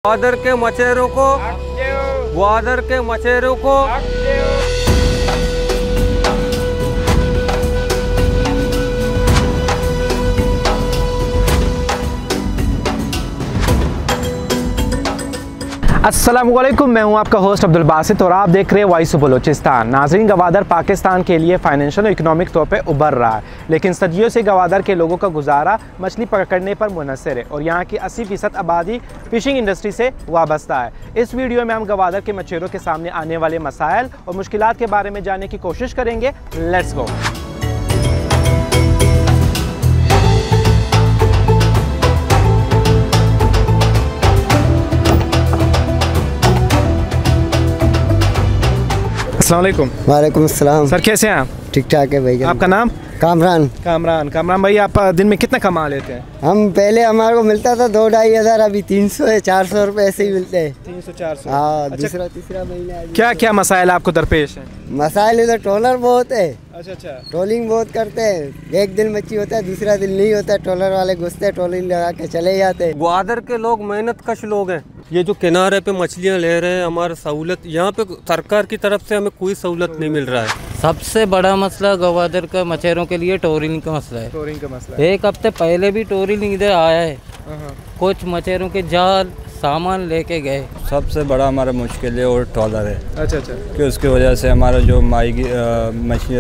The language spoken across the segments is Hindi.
ग्वादर के मछेरों को, ग्वादर के मछेरों को अस्सलामुअलैकुम, मैं हूं आपका होस्ट अब्दुल बासित और आप देख रहे हैं वॉइस ऑफ बलोचिस्तान। नाज़रीन, गवादर पाकिस्तान के लिए फाइनेंशियल और इकोनॉमिक तौर पे उभर रहा है, लेकिन सदियों से गवादर के लोगों का गुजारा मछली पकड़ने पर मुनहसर है और यहाँ की 80% आबादी फ़िशिंग इंडस्ट्री से वाबस्ता है। इस वीडियो में हम गवादर के मछेरों के सामने आने वाले मसाइल और मुश्किलात के बारे में जानने की कोशिश करेंगे। Let's go. अस्सलामुअलैकुम। वालेकुम अस्सलाम। सर, कैसे हैं आप? ठीक ठाक है भाई। आपका नाम? कामरान। कामरान भाई, आप दिन में कितना कमा लेते हैं? हम पहले हमारे को मिलता था 2-2.5 हज़ार, अभी 300 है, 400 रुपये ऐसे ही मिलते हैं। 300-400। हाँ। अच्छा, दूसरा तीसरा महीना। क्या क्या मसाइल आपको दरपेश हैं? मसाइल इधर ट्रोलर बहुत है। अच्छा। ट्रोलिंग बहुत करते हैं। एक दिन मच्छी होता है, दूसरा दिन नहीं होता है। ट्रोलर वाले घुसते हैं, ट्रोलिंग लगा के चले जाते हैं। ग्वादर के लोग मेहनत कश लोग हैं। ये जो किनारे पे मछलियाँ ले रहे हैं, हमारा सहूलत यहाँ पे सरकार की तरफ से हमें कोई सहूलत नहीं मिल रहा है। सबसे बड़ा मसला गवादर का मछेरों के लिए टोरिंग का मसला है। टोरिंग का मसला है। एक हफ्ते पहले भी टोरिंग इधर आया है, कुछ मछेरों के जाल सामान लेके गए। सबसे बड़ा हमारा मुश्किल है और ट्रॉलर है। अच्छा। कि उसकी वजह से हमारा जो मच्छी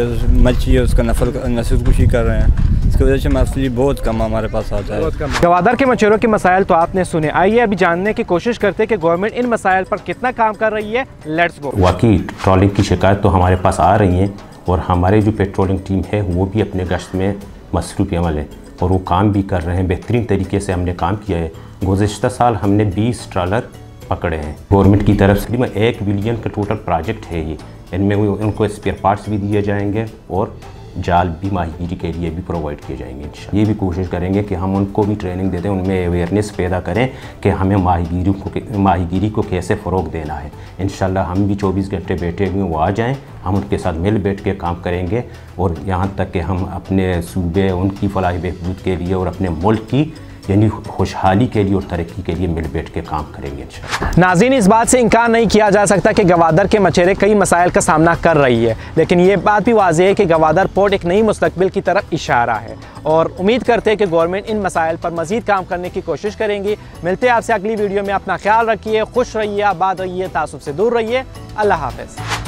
है उसका नस्ल कुशी कर रहे हैं, इसकी वजह से मछली बहुत कम हमारे पास आता है। गवादर के मछेरों के मसाइल तो आपने सुने, आइए अभी जानने की कोशिश करते हैं कि गवर्नमेंट इन मसाइल पर कितना काम कर रही है। Let's go. वाकई ट्रॉलिंग की शिकायत तो हमारे पास आ रही हैं और हमारे जो पेट्रोलिंग टीम है वो भी अपने गश्त में मसरूफ़ अमल है और वो काम भी कर रहे हैं। बेहतरीन तरीके से हमने काम किया है। गुज़िश्ता साल हमने 20 ट्रॉलर पकड़े हैं। गवर्नमेंट की तरफ से 1 बिलियन का टोटल प्रोजेक्ट है ये। इनमें उनको स्पेयर पार्ट्स भी दिए जाएंगे और जाल भी माहीगीरी के लिए भी प्रोवाइड किए जाएंगे। ये भी कोशिश करेंगे कि हम उनको भी ट्रेनिंग दे दें, उनमें अवेयरनेस पैदा करें कि हमें माहीगीरी को कैसे फ़रोग देना है। इंशाल्लाह हम भी 24 घंटे बैठे हुए वो आ जाएं, हम उनके साथ मिल बैठ के काम करेंगे और यहाँ तक कि हम अपने सूबे उनकी फलाह बहबूद के लिए और अपने मुल्क की यानी खुशहाली के लिए और तरक्की के लिए मिल बैठ के काम करेंगे इंशाल्लाह। नाज़रीन, इस बात से इनकार नहीं किया जा सकता कि गवादर के मछेरे कई मसाइल का सामना कर रही है, लेकिन ये बात भी वाज़ेह है कि गवादर पोर्ट एक नई मुस्तकबिल की तरफ इशारा है और उम्मीद करते हैं कि गवर्नमेंट इन मसाइल पर मज़ीद काम करने की कोशिश करेंगी। मिलते हैं आपसे अगली वीडियो में। अपना ख्याल रखिए, खुश रहिए, आबाद रहिए, तासुब से दूर रहिए। अल्लाह हाफ़िज़।